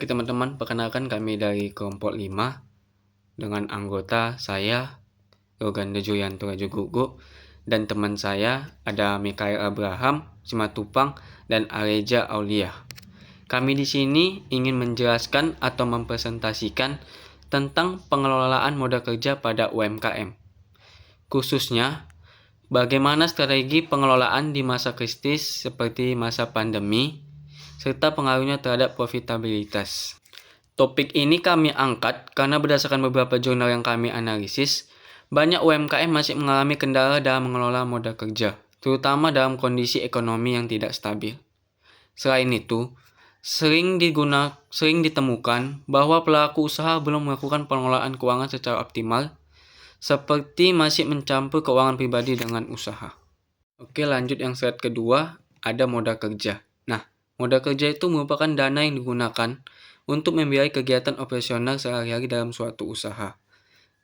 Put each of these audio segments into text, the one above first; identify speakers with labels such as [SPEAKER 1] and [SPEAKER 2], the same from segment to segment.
[SPEAKER 1] Oke teman-teman, perkenalkan kami dari kelompok 5 dengan anggota saya, Yoganda Julianto Rajogogo, dan teman saya ada Mikael Abraham, Simatupang, dan Aleja Aulia. Kami di sini ingin menjelaskan atau mempresentasikan tentang pengelolaan modal kerja pada UMKM. Khususnya, bagaimana strategi pengelolaan di masa kritis seperti masa pandemi, serta pengaruhnya terhadap profitabilitas. Topik ini kami angkat karena berdasarkan beberapa jurnal yang kami analisis, banyak UMKM masih mengalami kendala dalam mengelola modal kerja, terutama dalam kondisi ekonomi yang tidak stabil. Selain itu, sering ditemukan bahwa pelaku usaha belum melakukan pengelolaan keuangan secara optimal, seperti masih mencampur keuangan pribadi dengan usaha. Oke, lanjut yang slide kedua, ada modal kerja. Nah, modal kerja itu merupakan dana yang digunakan untuk membiayai kegiatan operasional sehari-hari dalam suatu usaha.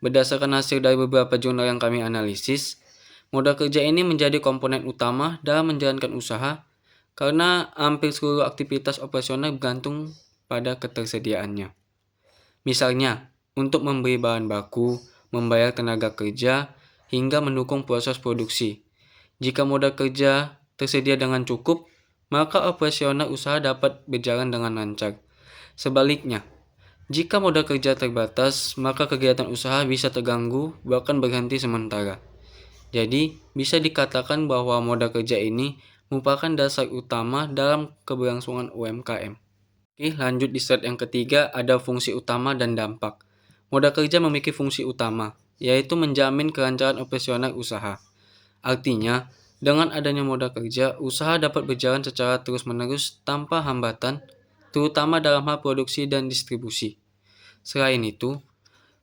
[SPEAKER 1] Berdasarkan hasil dari beberapa jurnal yang kami analisis, modal kerja ini menjadi komponen utama dalam menjalankan usaha karena hampir seluruh aktivitas operasional bergantung pada ketersediaannya. Misalnya, untuk membeli bahan baku, membayar tenaga kerja, hingga mendukung proses produksi. Jika modal kerja tersedia dengan cukup, maka operasional usaha dapat berjalan dengan lancar. Sebaliknya, jika modal kerja terbatas, maka kegiatan usaha bisa terganggu, bahkan berhenti sementara. Jadi, bisa dikatakan bahwa modal kerja ini merupakan dasar utama dalam keberlangsungan UMKM. Oke, lanjut di slide yang ketiga, ada fungsi utama dan dampak. Modal kerja memiliki fungsi utama, yaitu menjamin kelancaran operasional usaha. Artinya, dengan adanya modal kerja, usaha dapat berjalan secara terus-menerus tanpa hambatan, terutama dalam hal produksi dan distribusi. Selain itu,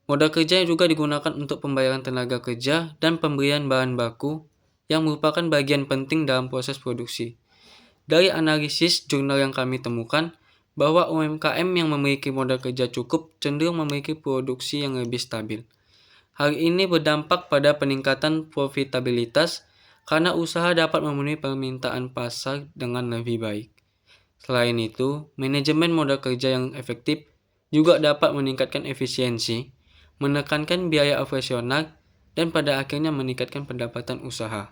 [SPEAKER 1] modal kerja juga digunakan untuk pembayaran tenaga kerja dan pemberian bahan baku yang merupakan bagian penting dalam proses produksi. Dari analisis jurnal yang kami temukan, bahwa UMKM yang memiliki modal kerja cukup cenderung memiliki produksi yang lebih stabil. Hal ini berdampak pada peningkatan profitabilitas karena usaha dapat memenuhi permintaan pasar dengan lebih baik. Selain itu, manajemen modal kerja yang efektif juga dapat meningkatkan efisiensi, menekankan biaya operasional, dan pada akhirnya meningkatkan pendapatan usaha.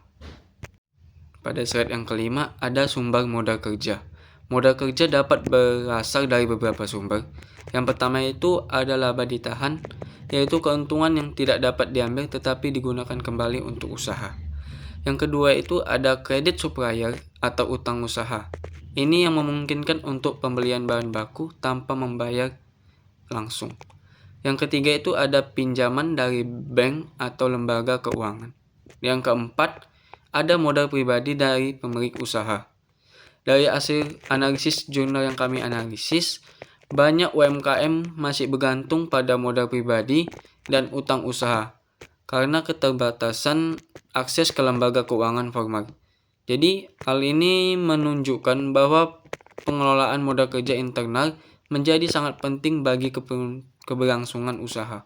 [SPEAKER 1] Pada slide yang kelima, ada sumber modal kerja. Modal kerja dapat berasal dari beberapa sumber. Yang pertama itu ada laba ditahan, yaitu keuntungan yang tidak dapat diambil tetapi digunakan kembali untuk usaha. Yang kedua itu ada kredit supplier atau utang usaha. Ini yang memungkinkan untuk pembelian bahan baku tanpa membayar langsung. Yang ketiga itu ada pinjaman dari bank atau lembaga keuangan. Yang keempat, ada modal pribadi dari pemilik usaha. Dari hasil analisis jurnal yang kami analisis, banyak UMKM masih bergantung pada modal pribadi dan utang usaha karena keterbatasan akses ke lembaga keuangan formal. Jadi, hal ini menunjukkan bahwa pengelolaan modal kerja internal menjadi sangat penting bagi keberlangsungan usaha.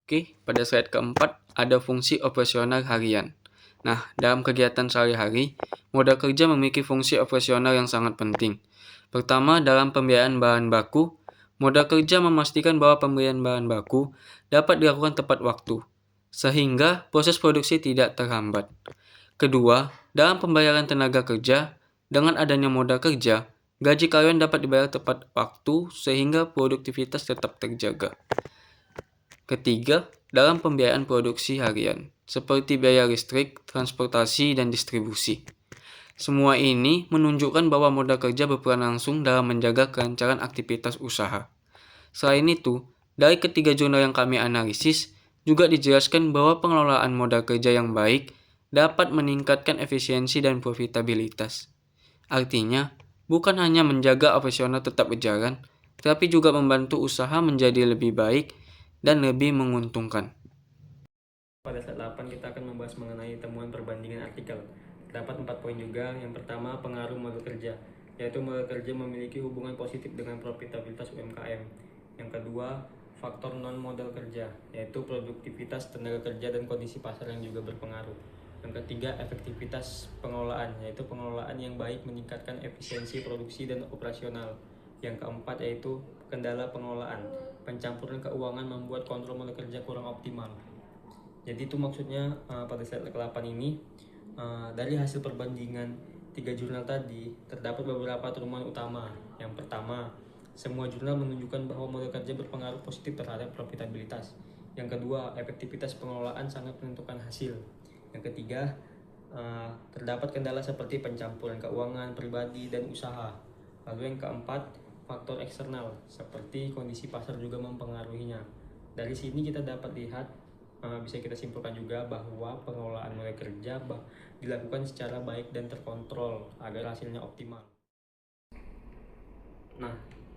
[SPEAKER 1] Oke, pada slide keempat ada fungsi operasional harian. Nah, dalam kegiatan sehari-hari, modal kerja memiliki fungsi operasional yang sangat penting. Pertama, dalam pembiayaan bahan baku, modal kerja memastikan bahwa pembelian bahan baku dapat dilakukan tepat waktu, sehingga proses produksi tidak terhambat. Kedua, dalam pembayaran tenaga kerja, dengan adanya modal kerja, gaji karyawan dapat dibayar tepat waktu sehingga produktivitas tetap terjaga. Ketiga, dalam pembiayaan produksi harian, seperti biaya listrik, transportasi, dan distribusi. Semua ini menunjukkan bahwa modal kerja berperan langsung dalam menjaga kelancaran aktivitas usaha. Selain itu, dari ketiga jurnal yang kami analisis, juga dijelaskan bahwa pengelolaan modal kerja yang baik dapat meningkatkan efisiensi dan profitabilitas. Artinya, bukan hanya menjaga operasional tetap berjalan, tetapi juga membantu usaha menjadi lebih baik dan lebih menguntungkan.
[SPEAKER 2] Pada slide 8 kita akan membahas mengenai temuan perbandingan artikel. Terdapat 4 poin juga. Yang pertama, pengaruh modal kerja, yaitu modal kerja memiliki hubungan positif dengan profitabilitas UMKM. Yang kedua, faktor non modal kerja, yaitu produktivitas tenaga kerja dan kondisi pasar yang juga berpengaruh. Yang ketiga, efektivitas pengelolaan, yaitu pengelolaan yang baik meningkatkan efisiensi produksi dan operasional. Yang keempat yaitu kendala pengelolaan. Pencampuran keuangan membuat kontrol modal kerja kurang optimal. Jadi itu maksudnya pada slide ke-8 ini dari hasil perbandingan 3 jurnal tadi terdapat beberapa temuan utama. Yang pertama, semua jurnal menunjukkan bahwa modal kerja berpengaruh positif terhadap profitabilitas. Yang kedua, efektivitas pengelolaan sangat menentukan hasil. Yang ketiga, terdapat kendala seperti pencampuran keuangan pribadi dan usaha. Lalu yang keempat, faktor eksternal seperti kondisi pasar juga mempengaruhinya. Dari sini kita dapat lihat, bisa kita simpulkan juga bahwa pengelolaan modal kerja dilakukan secara baik dan terkontrol agar hasilnya optimal. Nah,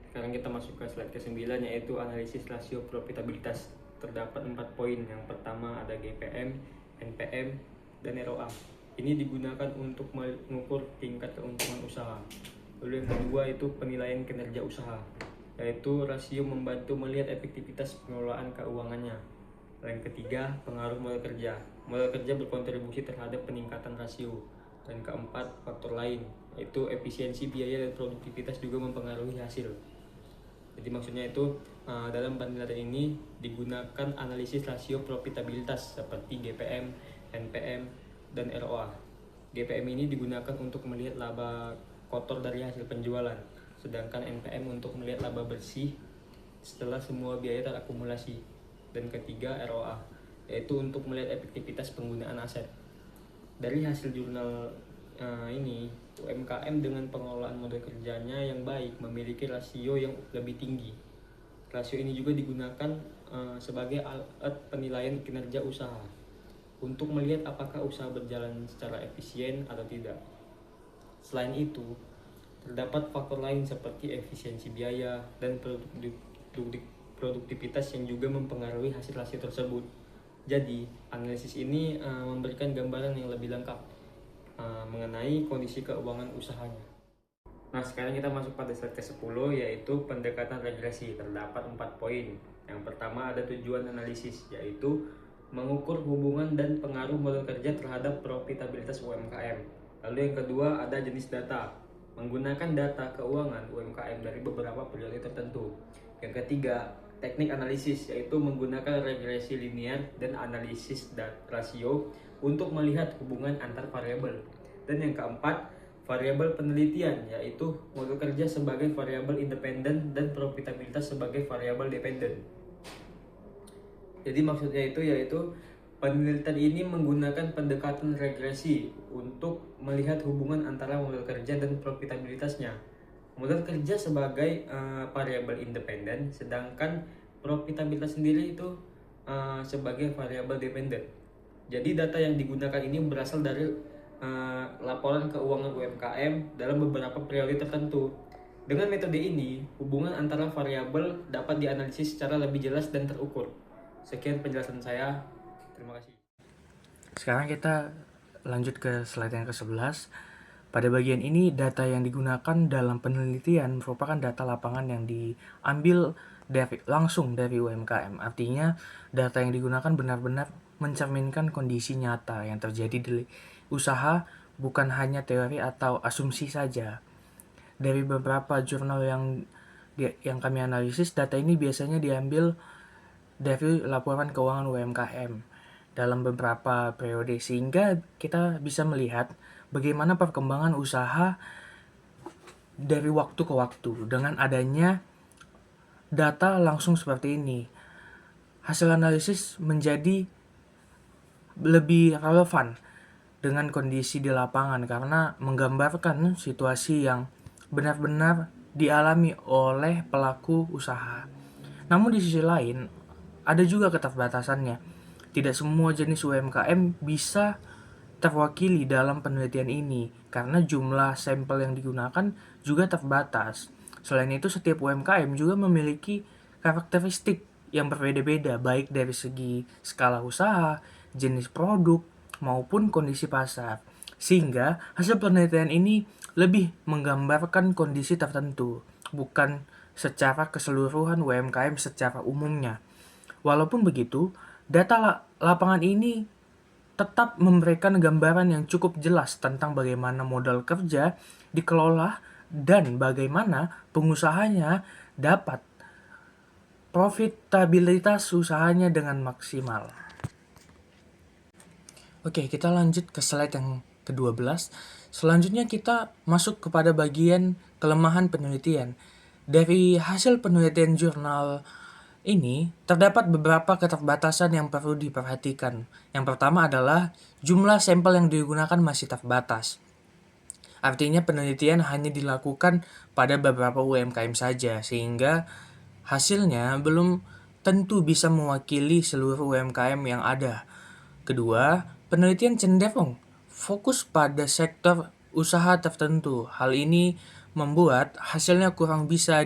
[SPEAKER 2] sekarang kita masuk ke slide ke-9 yaitu analisis rasio profitabilitas. Terdapat 4 poin. Yang pertama ada GPM, NPM, dan ROA. Ini digunakan untuk mengukur tingkat keuntungan usaha. Lalu yang kedua itu penilaian kinerja usaha, yaitu rasio membantu melihat efektivitas pengelolaan keuangannya. Yang ketiga, pengaruh modal kerja. Modal kerja berkontribusi terhadap peningkatan rasio. Dan keempat, faktor lain, yaitu efisiensi biaya dan produktivitas juga mempengaruhi hasil. Jadi maksudnya itu dalam penilaian ini digunakan analisis rasio profitabilitas seperti GPM, NPM, dan ROA. GPM ini digunakan untuk melihat laba kotor dari hasil penjualan, sedangkan NPM untuk melihat laba bersih setelah semua biaya terakumulasi. Dan ketiga, ROA, yaitu untuk melihat efektivitas penggunaan aset. Dari hasil jurnal ini, UMKM dengan pengelolaan modal kerjanya yang baik memiliki rasio yang lebih tinggi. Rasio ini juga digunakan sebagai alat penilaian kinerja usaha untuk melihat apakah usaha berjalan secara efisien atau tidak. Selain itu, terdapat faktor lain seperti efisiensi biaya dan produktivitas yang juga mempengaruhi hasil rasio tersebut. Jadi, analisis ini memberikan gambaran yang lebih lengkap mengenai kondisi keuangan usahanya. Nah, sekarang kita masuk pada slide ke-10 yaitu pendekatan regresi. Terdapat 4 poin. Yang pertama ada tujuan analisis, yaitu mengukur hubungan dan pengaruh modal kerja terhadap profitabilitas UMKM. Lalu yang kedua ada jenis data, menggunakan data keuangan UMKM dari beberapa periode tertentu. Yang ketiga, teknik analisis, yaitu menggunakan regresi linear dan analisis rasio untuk melihat hubungan antar variabel. Dan yang keempat, variabel penelitian, yaitu modal kerja sebagai variabel independen dan profitabilitas sebagai variabel dependen. Jadi maksudnya itu yaitu penelitian ini menggunakan pendekatan regresi untuk melihat hubungan antara modal kerja dan profitabilitasnya. Modal kerja sebagai variabel independen, sedangkan profitabilitas sendiri itu sebagai variabel dependen. Jadi data yang digunakan ini berasal dari laporan keuangan UMKM dalam beberapa periode tertentu. Dengan metode ini, hubungan antara variabel dapat dianalisis secara lebih jelas dan terukur. Sekian penjelasan saya. Terima kasih.
[SPEAKER 3] Sekarang kita lanjut ke slide yang ke-11. Pada bagian ini, data yang digunakan dalam penelitian merupakan data lapangan yang diambil langsung dari UMKM. Artinya, data yang digunakan benar-benar mencerminkan kondisi nyata yang terjadi di usaha, bukan hanya teori atau asumsi saja. Dari beberapa jurnal yang kami analisis, data ini biasanya diambil dari laporan keuangan UMKM dalam beberapa periode, sehingga kita bisa melihat bagaimana perkembangan usaha dari waktu ke waktu. Dengan adanya data langsung seperti ini, hasil analisis menjadi lebih relevan dengan kondisi di lapangan karena menggambarkan situasi yang benar-benar dialami oleh pelaku usaha. Namun di sisi lain, ada juga keterbatasannya. Tidak semua jenis UMKM bisa terwakili dalam penelitian ini karena jumlah sampel yang digunakan juga terbatas. Selain itu, setiap UMKM juga memiliki karakteristik yang berbeda-beda, baik dari segi skala usaha, jenis produk, maupun kondisi pasar. Sehingga hasil penelitian ini lebih menggambarkan kondisi tertentu, bukan secara keseluruhan UMKM secara umumnya. Walaupun begitu, data lapangan ini tetap memberikan gambaran yang cukup jelas tentang bagaimana modal kerja dikelola dan bagaimana pengusahanya dapat profitabilitas usahanya dengan maksimal. Oke, kita lanjut ke slide yang ke-12. Selanjutnya kita masuk kepada bagian kelemahan penelitian. Dari hasil penelitian jurnal ini, terdapat beberapa keterbatasan yang perlu diperhatikan. Yang pertama adalah jumlah sampel yang digunakan masih terbatas. Artinya penelitian hanya dilakukan pada beberapa UMKM saja, sehingga hasilnya belum tentu bisa mewakili seluruh UMKM yang ada. Kedua, penelitian cenderung fokus pada sektor usaha tertentu. Hal ini membuat hasilnya kurang bisa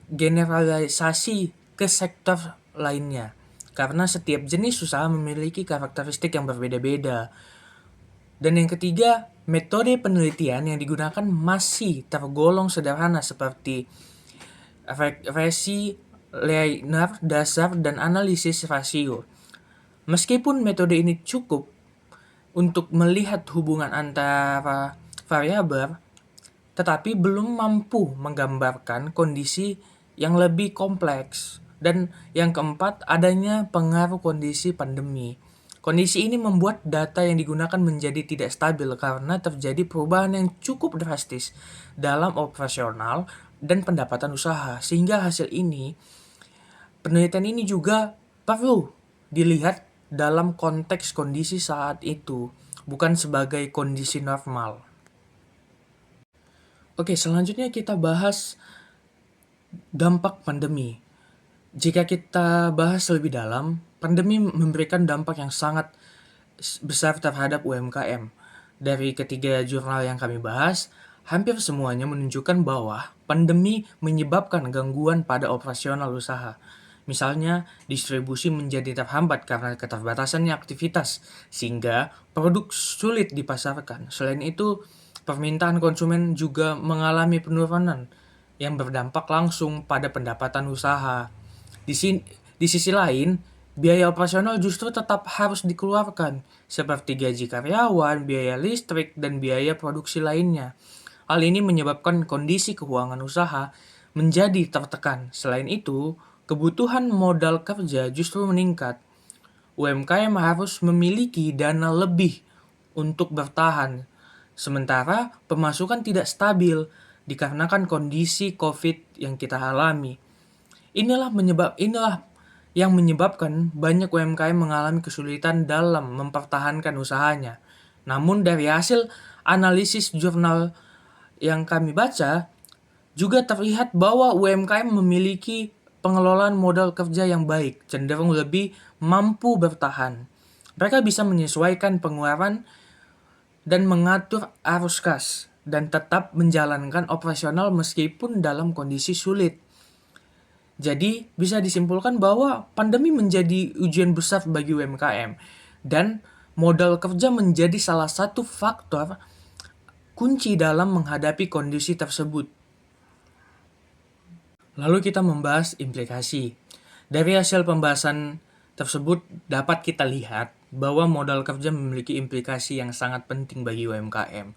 [SPEAKER 3] generalisasi ke sektor lainnya, karena setiap jenis usaha memiliki karakteristik yang berbeda-beda. Dan yang ketiga, metode penelitian yang digunakan masih tergolong sederhana seperti regresi linear dasar dan analisis rasio. Meskipun metode ini cukup untuk melihat hubungan antara variabel, tetapi belum mampu menggambarkan kondisi yang lebih kompleks. Dan yang keempat, adanya pengaruh kondisi pandemi. Kondisi ini membuat data yang digunakan menjadi tidak stabil karena terjadi perubahan yang cukup drastis dalam operasional dan pendapatan usaha. Sehingga penelitian ini juga perlu dilihat dalam konteks kondisi saat itu, bukan sebagai kondisi normal. Oke, selanjutnya kita bahas dampak pandemi. Jika kita bahas lebih dalam, pandemi memberikan dampak yang sangat besar terhadap UMKM. Dari ketiga jurnal yang kami bahas, hampir semuanya menunjukkan bahwa pandemi menyebabkan gangguan pada operasional usaha. Misalnya, distribusi menjadi terhambat karena keterbatasannya aktivitas, sehingga produk sulit dipasarkan. Selain itu, permintaan konsumen juga mengalami penurunan yang berdampak langsung pada pendapatan usaha. Di sisi lain, biaya operasional justru tetap harus dikeluarkan, seperti gaji karyawan, biaya listrik, dan biaya produksi lainnya. Hal ini menyebabkan kondisi keuangan usaha menjadi tertekan. Selain itu, kebutuhan modal kerja justru meningkat. UMKM harus memiliki dana lebih untuk bertahan, sementara pemasukan tidak stabil dikarenakan kondisi COVID yang kita alami. Inilah yang menyebabkan banyak UMKM mengalami kesulitan dalam mempertahankan usahanya. Namun dari hasil analisis jurnal yang kami baca, juga terlihat bahwa UMKM memiliki pengelolaan modal kerja yang baik, cenderung lebih mampu bertahan. Mereka bisa menyesuaikan pengeluaran dan mengatur arus kas, dan tetap menjalankan operasional meskipun dalam kondisi sulit. Jadi, bisa disimpulkan bahwa pandemi menjadi ujian besar bagi UMKM, dan modal kerja menjadi salah satu faktor kunci dalam menghadapi kondisi tersebut. Lalu kita membahas implikasi. Dari hasil pembahasan tersebut dapat kita lihat bahwa modal kerja memiliki implikasi yang sangat penting bagi UMKM.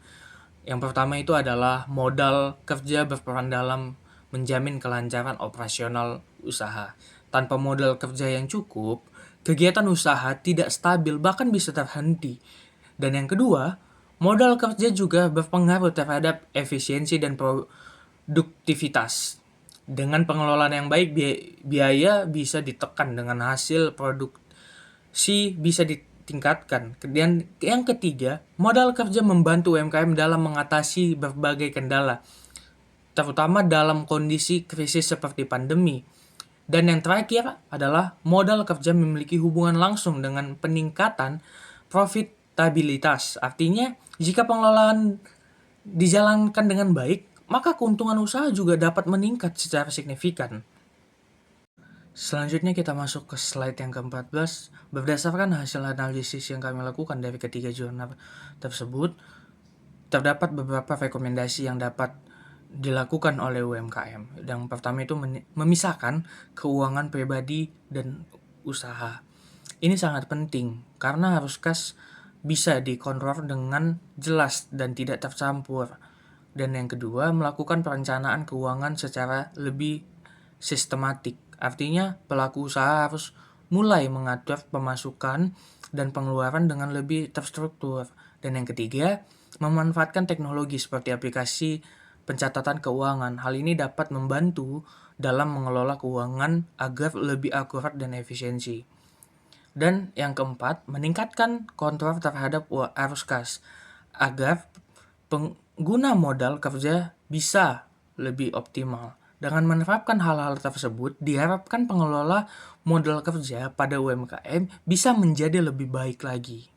[SPEAKER 3] Yang pertama itu adalah modal kerja berperan dalam menjamin kelancaran operasional usaha. Tanpa modal kerja yang cukup, kegiatan usaha tidak stabil bahkan bisa terhenti. Dan yang kedua, modal kerja juga berpengaruh terhadap efisiensi dan produktivitas. Dengan pengelolaan yang baik, biaya bisa ditekan dengan hasil produksi bisa ditingkatkan. Dan yang ketiga, modal kerja membantu UMKM dalam mengatasi berbagai kendala, terutama dalam kondisi krisis seperti pandemi. Dan yang terakhir adalah modal kerja memiliki hubungan langsung dengan peningkatan profitabilitas. Artinya, jika pengelolaan dijalankan dengan baik, maka keuntungan usaha juga dapat meningkat secara signifikan. Selanjutnya kita masuk ke slide yang ke-14. Berdasarkan hasil analisis yang kami lakukan dari ketiga jurnal tersebut, terdapat beberapa rekomendasi yang dapat dilakukan oleh UMKM. Yang pertama itu memisahkan keuangan pribadi dan usaha. Ini sangat penting karena arus kas bisa dikontrol dengan jelas dan tidak tercampur. Dan yang kedua, melakukan perencanaan keuangan secara lebih sistematik. Artinya, pelaku usaha harus mulai mengatur pemasukan dan pengeluaran dengan lebih terstruktur. Dan yang ketiga, memanfaatkan teknologi seperti aplikasi pencatatan keuangan. Hal ini dapat membantu dalam mengelola keuangan agar lebih akurat dan efisiensi. Dan yang keempat, meningkatkan kontrol terhadap arus kas agar pengguna modal kerja bisa lebih optimal. Dengan menerapkan hal-hal tersebut, diharapkan pengelola modal kerja pada UMKM bisa menjadi lebih baik lagi.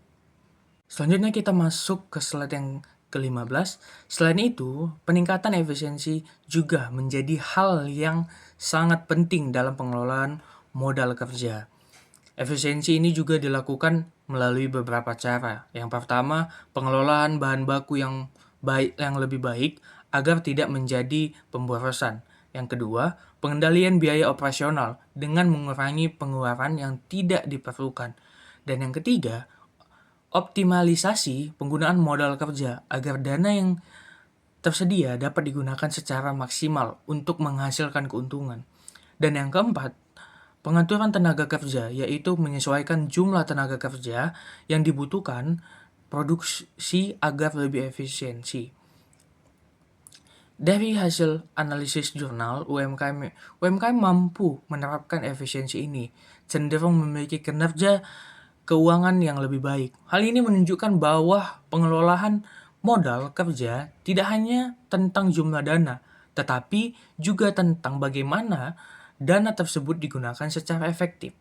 [SPEAKER 3] Selanjutnya kita masuk ke slide yang ke-15. Selain itu, peningkatan efisiensi juga menjadi hal yang sangat penting dalam pengelolaan modal kerja. Efisiensi ini juga dilakukan melalui beberapa cara. Yang pertama, pengelolaan bahan baku yang lebih baik agar tidak menjadi pemborosan. Yang kedua, pengendalian biaya operasional dengan mengurangi pengeluaran yang tidak diperlukan. Dan yang ketiga, optimalisasi penggunaan modal kerja agar dana yang tersedia dapat digunakan secara maksimal untuk menghasilkan keuntungan. Dan yang keempat, pengaturan tenaga kerja, yaitu menyesuaikan jumlah tenaga kerja yang dibutuhkan produksi agar lebih efisiensi. Dari hasil analisis jurnal, UMKM mampu menerapkan efisiensi ini, cenderung memiliki kinerja keuangan yang lebih baik. Hal ini menunjukkan bahwa pengelolaan modal kerja tidak hanya tentang jumlah dana, tetapi juga tentang bagaimana dana tersebut digunakan secara efektif.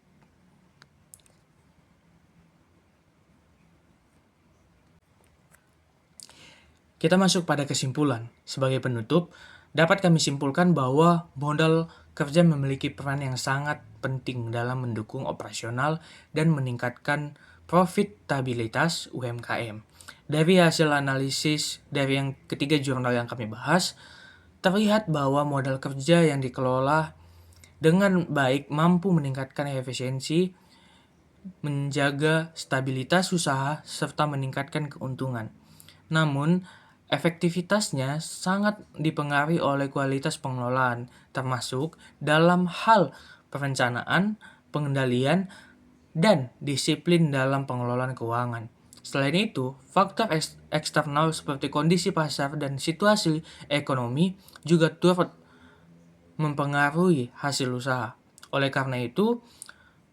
[SPEAKER 3] Kita masuk pada kesimpulan. Sebagai penutup, dapat kami simpulkan bahwa modal kerja memiliki peran yang sangat penting dalam mendukung operasional dan meningkatkan profitabilitas UMKM. Dari hasil analisis dari yang ketiga jurnal yang kami bahas, terlihat bahwa modal kerja yang dikelola dengan baik mampu meningkatkan efisiensi, menjaga stabilitas usaha, serta meningkatkan keuntungan. Namun, efektivitasnya sangat dipengaruhi oleh kualitas pengelolaan, termasuk dalam hal perencanaan, pengendalian, dan disiplin dalam pengelolaan keuangan. Selain itu, faktor eksternal seperti kondisi pasar dan situasi ekonomi juga turut mempengaruhi hasil usaha. Oleh karena itu,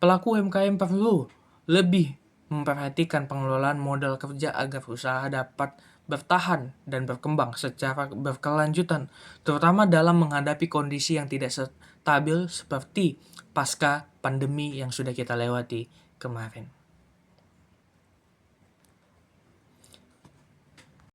[SPEAKER 3] pelaku UMKM perlu lebih memperhatikan pengelolaan modal kerja agar usaha dapat bertahan dan berkembang secara berkelanjutan, terutama dalam menghadapi kondisi yang tidak stabil seperti pasca pandemi yang sudah kita lewati kemarin.